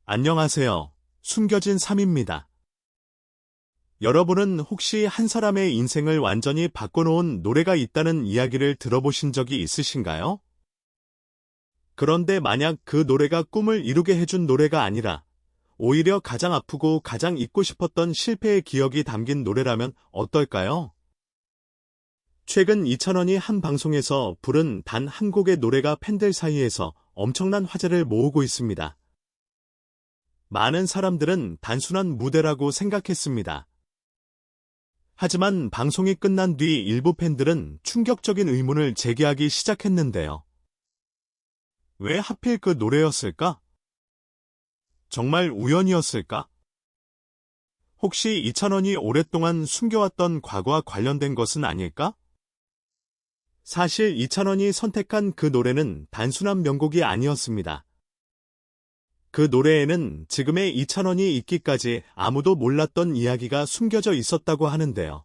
안녕하세요. 숨겨진 삶입니다. 여러분은 혹시 한 사람의 인생을 완전히 바꿔놓은 노래가 있다는 이야기를 들어보신 적이 있으신가요? 그런데 만약 그 노래가 꿈을 이루게 해준 노래가 아니라 오히려 가장 아프고 가장 잊고 싶었던 실패의 기억이 담긴 노래라면 어떨까요? 최근 이찬원이 한 방송에서 부른 단 한 곡의 노래가 팬들 사이에서 엄청난 화제를 모으고 있습니다. 많은 사람들은 단순한 무대라고 생각했습니다. 하지만 방송이 끝난 뒤 일부 팬들은 충격적인 의문을 제기하기 시작했는데요. 왜 하필 그 노래였을까? 정말 우연이었을까? 혹시 이찬원이 오랫동안 숨겨왔던 과거와 관련된 것은 아닐까? 사실 이찬원이 선택한 그 노래는 단순한 명곡이 아니었습니다. 그 노래에는 지금의 이찬원이 있기까지 아무도 몰랐던 이야기가 숨겨져 있었다고 하는데요.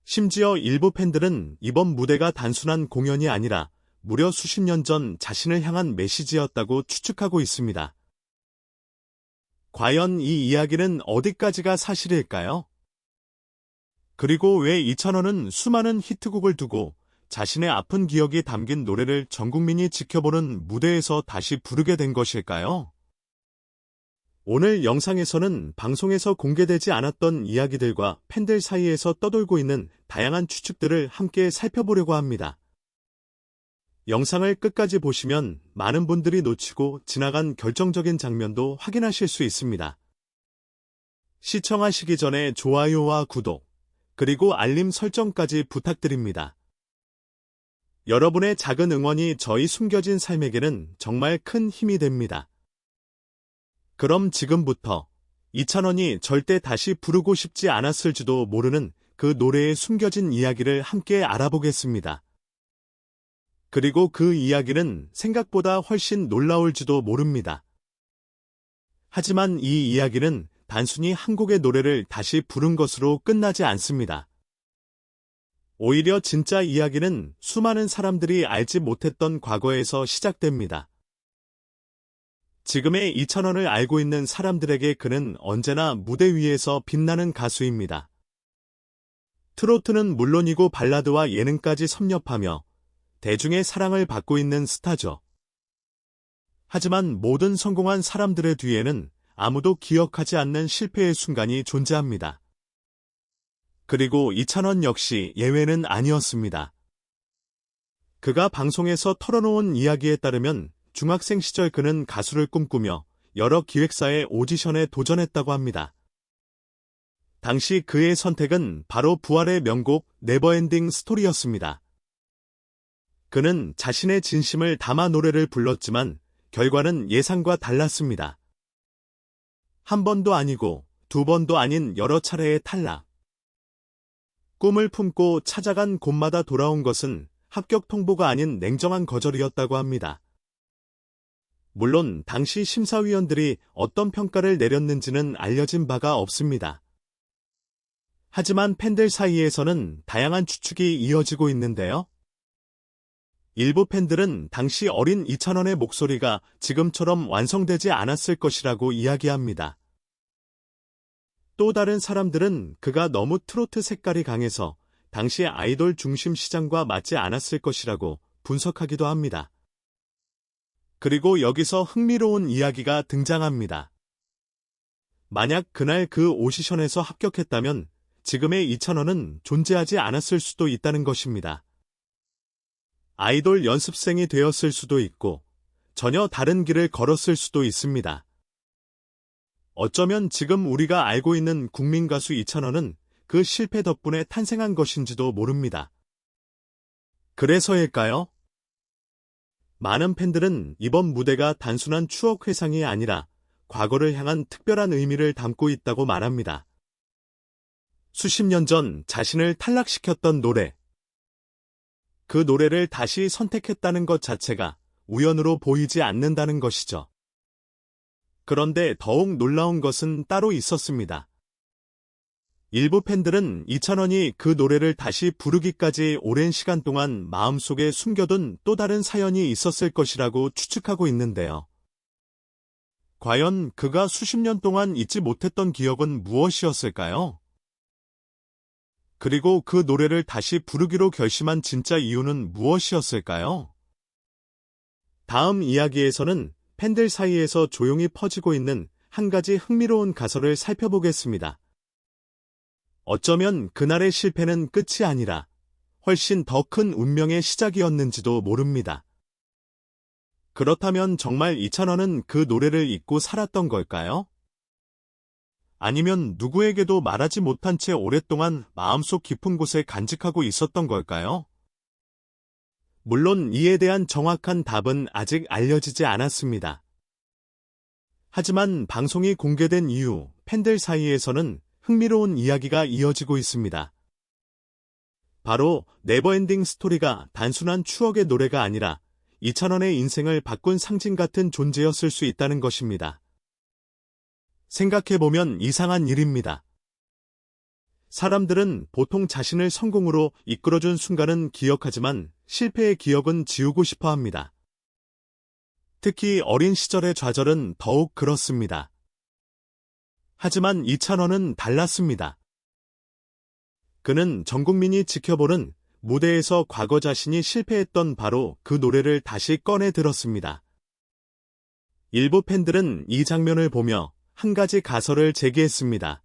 심지어 일부 팬들은 이번 무대가 단순한 공연이 아니라 무려 수십 년 전 자신을 향한 메시지였다고 추측하고 있습니다. 과연 이 이야기는 어디까지가 사실일까요? 그리고 왜 이찬원은 수많은 히트곡을 두고 자신의 아픈 기억이 담긴 노래를 전 국민이 지켜보는 무대에서 다시 부르게 된 것일까요? 오늘 영상에서는 방송에서 공개되지 않았던 이야기들과 팬들 사이에서 떠돌고 있는 다양한 추측들을 함께 살펴보려고 합니다. 영상을 끝까지 보시면 많은 분들이 놓치고 지나간 결정적인 장면도 확인하실 수 있습니다. 시청하시기 전에 좋아요와 구독, 그리고 알림 설정까지 부탁드립니다. 여러분의 작은 응원이 저희 숨겨진 삶에게는 정말 큰 힘이 됩니다. 그럼 지금부터 이찬원이 절대 다시 부르고 싶지 않았을지도 모르는 그 노래의 숨겨진 이야기를 함께 알아보겠습니다. 그리고 그 이야기는 생각보다 훨씬 놀라울지도 모릅니다. 하지만 이 이야기는 단순히 한 곡의 노래를 다시 부른 것으로 끝나지 않습니다. 오히려 진짜 이야기는 수많은 사람들이 알지 못했던 과거에서 시작됩니다. 지금의 이찬원을 알고 있는 사람들에게 그는 언제나 무대 위에서 빛나는 가수입니다. 트로트는 물론이고 발라드와 예능까지 섭렵하며 대중의 사랑을 받고 있는 스타죠. 하지만 모든 성공한 사람들의 뒤에는 아무도 기억하지 않는 실패의 순간이 존재합니다. 그리고 이찬원 역시 예외는 아니었습니다. 그가 방송에서 털어놓은 이야기에 따르면 중학생 시절 그는 가수를 꿈꾸며 여러 기획사의 오디션에 도전했다고 합니다. 당시 그의 선택은 바로 부활의 명곡 네버엔딩 스토리였습니다. 그는 자신의 진심을 담아 노래를 불렀지만 결과는 예상과 달랐습니다. 한 번도 아니고 두 번도 아닌 여러 차례의 탈락. 꿈을 품고 찾아간 곳마다 돌아온 것은 합격 통보가 아닌 냉정한 거절이었다고 합니다. 물론 당시 심사위원들이 어떤 평가를 내렸는지는 알려진 바가 없습니다. 하지만 팬들 사이에서는 다양한 추측이 이어지고 있는데요. 일부 팬들은 당시 어린 이찬원의 목소리가 지금처럼 완성되지 않았을 것이라고 이야기합니다. 또 다른 사람들은 그가 너무 트로트 색깔이 강해서 당시 아이돌 중심 시장과 맞지 않았을 것이라고 분석하기도 합니다. 그리고 여기서 흥미로운 이야기가 등장합니다. 만약 그날 그 오디션에서 합격했다면 지금의 이찬원은 존재하지 않았을 수도 있다는 것입니다. 아이돌 연습생이 되었을 수도 있고 전혀 다른 길을 걸었을 수도 있습니다. 어쩌면 지금 우리가 알고 있는 국민 가수 이찬원은 그 실패 덕분에 탄생한 것인지도 모릅니다. 그래서일까요? 많은 팬들은 이번 무대가 단순한 추억 회상이 아니라 과거를 향한 특별한 의미를 담고 있다고 말합니다. 수십 년 전 자신을 탈락시켰던 노래. 그 노래를 다시 선택했다는 것 자체가 우연으로 보이지 않는다는 것이죠. 그런데 더욱 놀라운 것은 따로 있었습니다. 일부 팬들은 이찬원이 그 노래를 다시 부르기까지 오랜 시간 동안 마음속에 숨겨둔 또 다른 사연이 있었을 것이라고 추측하고 있는데요. 과연 그가 수십 년 동안 잊지 못했던 기억은 무엇이었을까요? 그리고 그 노래를 다시 부르기로 결심한 진짜 이유는 무엇이었을까요? 다음 이야기에서는 팬들 사이에서 조용히 퍼지고 있는 한 가지 흥미로운 가설을 살펴보겠습니다. 어쩌면 그날의 실패는 끝이 아니라 훨씬 더 큰 운명의 시작이었는지도 모릅니다. 그렇다면 정말 이찬원은 그 노래를 잊고 살았던 걸까요? 아니면 누구에게도 말하지 못한 채 오랫동안 마음속 깊은 곳에 간직하고 있었던 걸까요? 물론 이에 대한 정확한 답은 아직 알려지지 않았습니다. 하지만 방송이 공개된 이후 팬들 사이에서는 흥미로운 이야기가 이어지고 있습니다. 바로 네버엔딩 스토리가 단순한 추억의 노래가 아니라 이찬원의 인생을 바꾼 상징 같은 존재였을 수 있다는 것입니다. 생각해보면 이상한 일입니다. 사람들은 보통 자신을 성공으로 이끌어준 순간은 기억하지만 실패의 기억은 지우고 싶어 합니다. 특히 어린 시절의 좌절은 더욱 그렇습니다. 하지만 이찬원은 달랐습니다. 그는 전 국민이 지켜보는 무대에서 과거 자신이 실패했던 바로 그 노래를 다시 꺼내 들었습니다. 일부 팬들은 이 장면을 보며 한 가지 가설을 제기했습니다.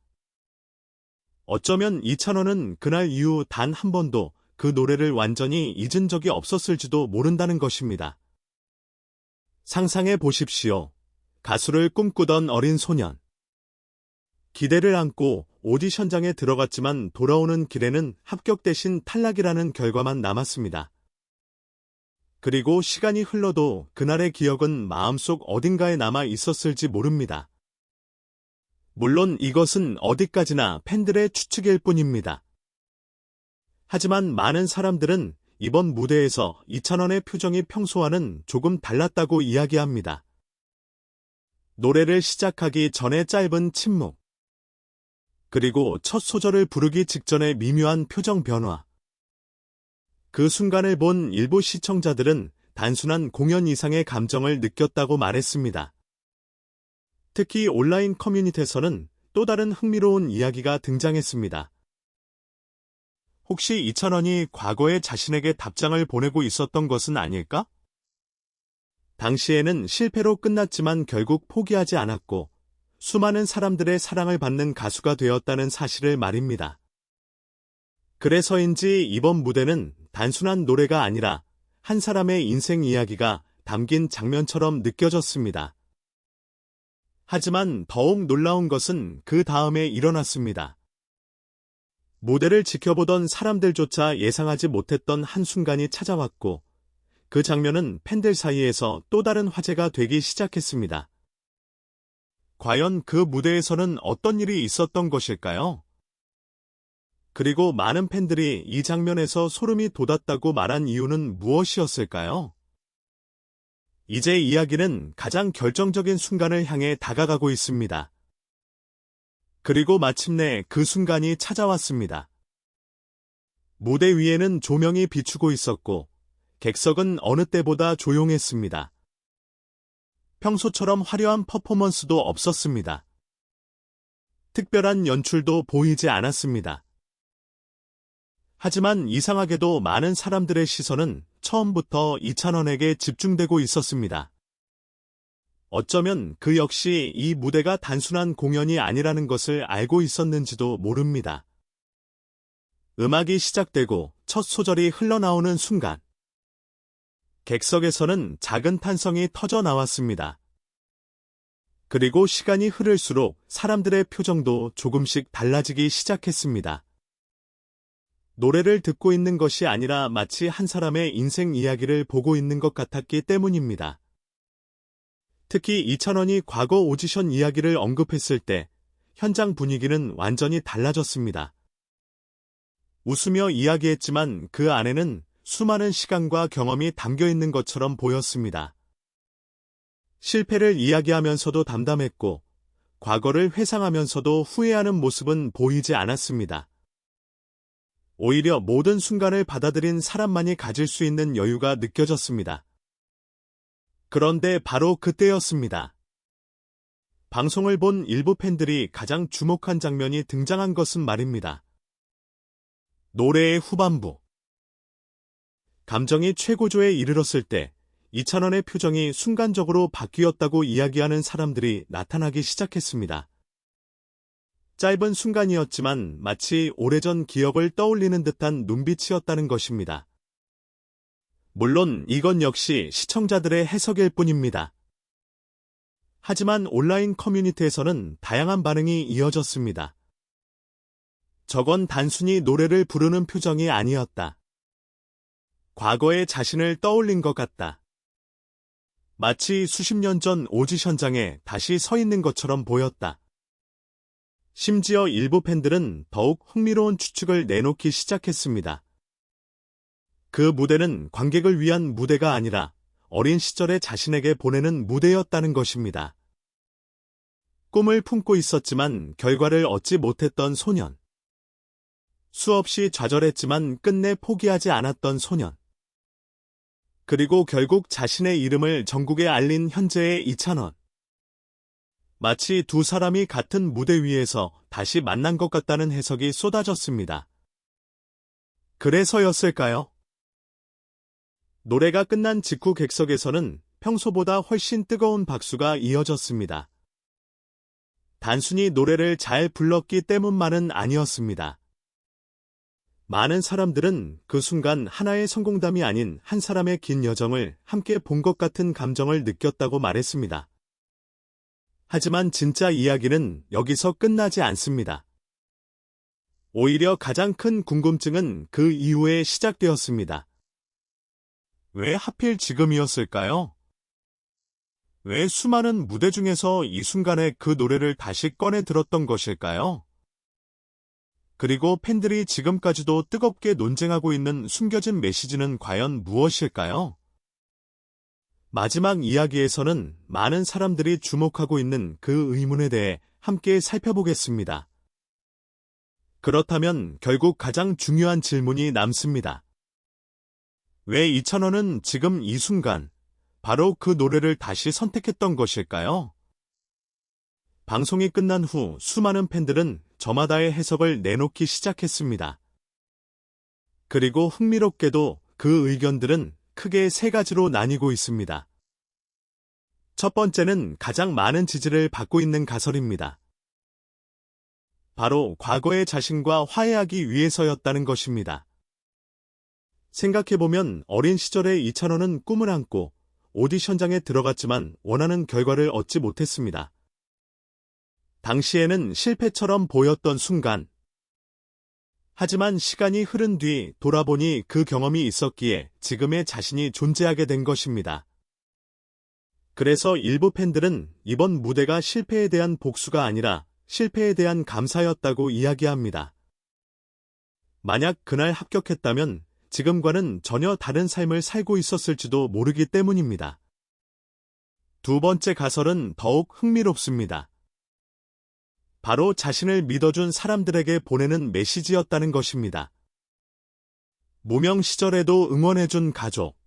어쩌면 이찬원은 그날 이후 단 한 번도 그 노래를 완전히 잊은 적이 없었을지도 모른다는 것입니다. 상상해 보십시오. 가수를 꿈꾸던 어린 소년. 기대를 안고 오디션장에 들어갔지만 돌아오는 길에는 합격 대신 탈락이라는 결과만 남았습니다. 그리고 시간이 흘러도 그날의 기억은 마음속 어딘가에 남아 있었을지 모릅니다. 물론 이것은 어디까지나 팬들의 추측일 뿐입니다. 하지만 많은 사람들은 이번 무대에서 이찬원의 표정이 평소와는 조금 달랐다고 이야기합니다. 노래를 시작하기 전에 짧은 침묵. 그리고 첫 소절을 부르기 직전의 미묘한 표정 변화. 그 순간을 본 일부 시청자들은 단순한 공연 이상의 감정을 느꼈다고 말했습니다. 특히 온라인 커뮤니티에서는 또 다른 흥미로운 이야기가 등장했습니다. 혹시 이찬원이 과거에 자신에게 답장을 보내고 있었던 것은 아닐까? 당시에는 실패로 끝났지만 결국 포기하지 않았고 수많은 사람들의 사랑을 받는 가수가 되었다는 사실을 말입니다. 그래서인지 이번 무대는 단순한 노래가 아니라 한 사람의 인생 이야기가 담긴 장면처럼 느껴졌습니다. 하지만 더욱 놀라운 것은 그 다음에 일어났습니다. 무대를 지켜보던 사람들조차 예상하지 못했던 한순간이 찾아왔고 그 장면은 팬들 사이에서 또 다른 화제가 되기 시작했습니다. 과연 그 무대에서는 어떤 일이 있었던 것일까요? 그리고 많은 팬들이 이 장면에서 소름이 돋았다고 말한 이유는 무엇이었을까요? 이제 이야기는 가장 결정적인 순간을 향해 다가가고 있습니다. 그리고 마침내 그 순간이 찾아왔습니다. 무대 위에는 조명이 비추고 있었고 객석은 어느 때보다 조용했습니다. 평소처럼 화려한 퍼포먼스도 없었습니다. 특별한 연출도 보이지 않았습니다. 하지만 이상하게도 많은 사람들의 시선은 처음부터 이찬원에게 집중되고 있었습니다. 어쩌면 그 역시 이 무대가 단순한 공연이 아니라는 것을 알고 있었는지도 모릅니다. 음악이 시작되고 첫 소절이 흘러나오는 순간 객석에서는 작은 탄성이 터져 나왔습니다. 그리고 시간이 흐를수록 사람들의 표정도 조금씩 달라지기 시작했습니다. 노래를 듣고 있는 것이 아니라 마치 한 사람의 인생 이야기를 보고 있는 것 같았기 때문입니다. 특히 이찬원이 과거 오디션 이야기를 언급했을 때 현장 분위기는 완전히 달라졌습니다. 웃으며 이야기했지만 그 안에는 수많은 시간과 경험이 담겨 있는 것처럼 보였습니다. 실패를 이야기하면서도 담담했고 과거를 회상하면서도 후회하는 모습은 보이지 않았습니다. 오히려 모든 순간을 받아들인 사람만이 가질 수 있는 여유가 느껴졌습니다. 그런데 바로 그때였습니다. 방송을 본 일부 팬들이 가장 주목한 장면이 등장한 것은 말입니다. 노래의 후반부. 감정이 최고조에 이르렀을 때 이찬원의 표정이 순간적으로 바뀌었다고 이야기하는 사람들이 나타나기 시작했습니다. 짧은 순간이었지만 마치 오래전 기억을 떠올리는 듯한 눈빛이었다는 것입니다. 물론 이건 역시 시청자들의 해석일 뿐입니다. 하지만 온라인 커뮤니티에서는 다양한 반응이 이어졌습니다. 저건 단순히 노래를 부르는 표정이 아니었다. 과거의 자신을 떠올린 것 같다. 마치 수십 년 전 오디션장에 다시 서 있는 것처럼 보였다. 심지어 일부 팬들은 더욱 흥미로운 추측을 내놓기 시작했습니다. 그 무대는 관객을 위한 무대가 아니라 어린 시절의 자신에게 보내는 무대였다는 것입니다. 꿈을 품고 있었지만 결과를 얻지 못했던 소년. 수없이 좌절했지만 끝내 포기하지 않았던 소년. 그리고 결국 자신의 이름을 전국에 알린 현재의 이찬원. 마치 두 사람이 같은 무대 위에서 다시 만난 것 같다는 해석이 쏟아졌습니다. 그래서였을까요? 노래가 끝난 직후 객석에서는 평소보다 훨씬 뜨거운 박수가 이어졌습니다. 단순히 노래를 잘 불렀기 때문만은 아니었습니다. 많은 사람들은 그 순간 하나의 성공담이 아닌 한 사람의 긴 여정을 함께 본 것 같은 감정을 느꼈다고 말했습니다. 하지만 진짜 이야기는 여기서 끝나지 않습니다. 오히려 가장 큰 궁금증은 그 이후에 시작되었습니다. 왜 하필 지금이었을까요? 왜 수많은 무대 중에서 이 순간에 그 노래를 다시 꺼내 들었던 것일까요? 그리고 팬들이 지금까지도 뜨겁게 논쟁하고 있는 숨겨진 메시지는 과연 무엇일까요? 마지막 이야기에서는 많은 사람들이 주목하고 있는 그 의문에 대해 함께 살펴보겠습니다. 그렇다면 결국 가장 중요한 질문이 남습니다. 왜 이찬원은 지금 이 순간 바로 그 노래를 다시 선택했던 것일까요? 방송이 끝난 후 수많은 팬들은 저마다의 해석을 내놓기 시작했습니다. 그리고 흥미롭게도 그 의견들은 크게 세 가지로 나뉘고 있습니다. 첫 번째는 가장 많은 지지를 받고 있는 가설입니다. 바로 과거의 자신과 화해하기 위해서였다는 것입니다. 생각해보면 어린 시절의 이찬원은 꿈을 안고 오디션장에 들어갔지만 원하는 결과를 얻지 못했습니다. 당시에는 실패처럼 보였던 순간. 하지만 시간이 흐른 뒤 돌아보니 그 경험이 있었기에 지금의 자신이 존재하게 된 것입니다. 그래서 일부 팬들은 이번 무대가 실패에 대한 복수가 아니라 실패에 대한 감사였다고 이야기합니다. 만약 그날 합격했다면 지금과는 전혀 다른 삶을 살고 있었을지도 모르기 때문입니다. 두 번째 가설은 더욱 흥미롭습니다. 바로 자신을 믿어준 사람들에게 보내는 메시지였다는 것입니다. 무명 시절에도 응원해준 가족,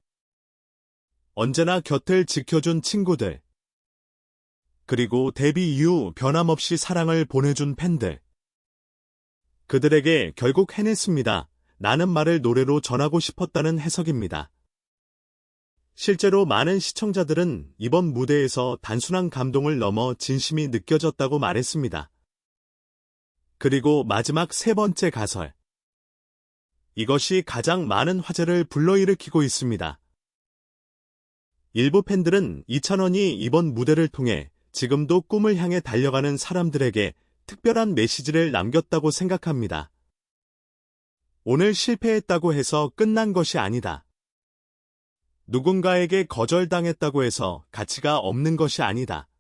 언제나 곁을 지켜준 친구들, 그리고 데뷔 이후 변함없이 사랑을 보내준 팬들. 그들에게 결국 해냈습니다. 라는 말을 노래로 전하고 싶었다는 해석입니다. 실제로 많은 시청자들은 이번 무대에서 단순한 감동을 넘어 진심이 느껴졌다고 말했습니다. 그리고 마지막 세 번째 가설. 이것이 가장 많은 화제를 불러일으키고 있습니다. 일부 팬들은 이찬원이 이번 무대를 통해 지금도 꿈을 향해 달려가는 사람들에게 특별한 메시지를 남겼다고 생각합니다. 오늘 실패했다고 해서 끝난 것이 아니다. 누군가에게 거절당했다고 해서 가치가 없는 것이 아니다.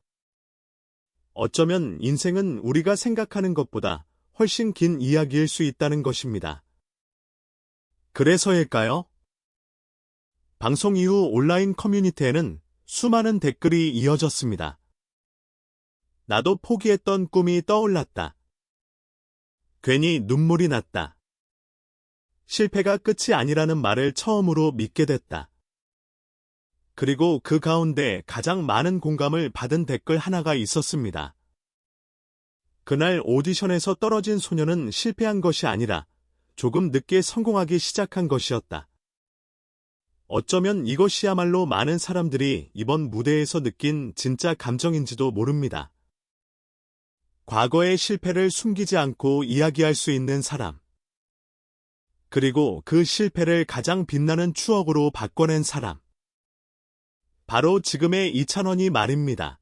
어쩌면 인생은 우리가 생각하는 것보다 훨씬 긴 이야기일 수 있다는 것입니다. 그래서일까요? 방송 이후 온라인 커뮤니티에는 수많은 댓글이 이어졌습니다. 나도 포기했던 꿈이 떠올랐다. 괜히 눈물이 났다. 실패가 끝이 아니라는 말을 처음으로 믿게 됐다. 그리고 그 가운데 가장 많은 공감을 받은 댓글 하나가 있었습니다. 그날 오디션에서 떨어진 소녀는 실패한 것이 아니라 조금 늦게 성공하기 시작한 것이었다. 어쩌면 이것이야말로 많은 사람들이 이번 무대에서 느낀 진짜 감정인지도 모릅니다. 과거의 실패를 숨기지 않고 이야기할 수 있는 사람. 그리고 그 실패를 가장 빛나는 추억으로 바꿔낸 사람. 바로 지금의 이찬원이 말입니다.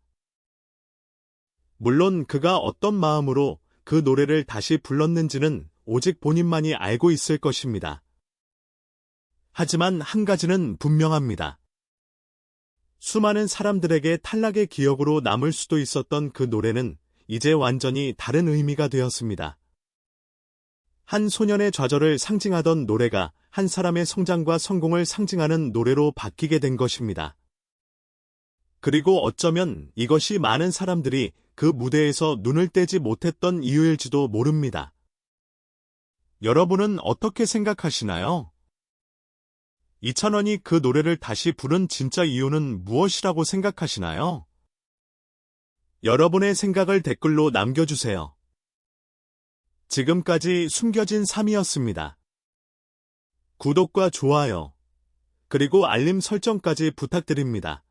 물론 그가 어떤 마음으로 그 노래를 다시 불렀는지는 오직 본인만이 알고 있을 것입니다. 하지만 한 가지는 분명합니다. 수많은 사람들에게 탈락의 기억으로 남을 수도 있었던 그 노래는 이제 완전히 다른 의미가 되었습니다. 한 소년의 좌절을 상징하던 노래가 한 사람의 성장과 성공을 상징하는 노래로 바뀌게 된 것입니다. 그리고 어쩌면 이것이 많은 사람들이 그 무대에서 눈을 떼지 못했던 이유일지도 모릅니다. 여러분은 어떻게 생각하시나요? 이찬원이 그 노래를 다시 부른 진짜 이유는 무엇이라고 생각하시나요? 여러분의 생각을 댓글로 남겨주세요. 지금까지 숨겨진 3위였습니다. 구독과 좋아요, 그리고 알림 설정까지 부탁드립니다.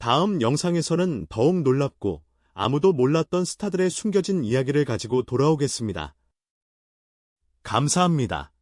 다음 영상에서는 더욱 놀랍고 아무도 몰랐던 스타들의 숨겨진 이야기를 가지고 돌아오겠습니다. 감사합니다.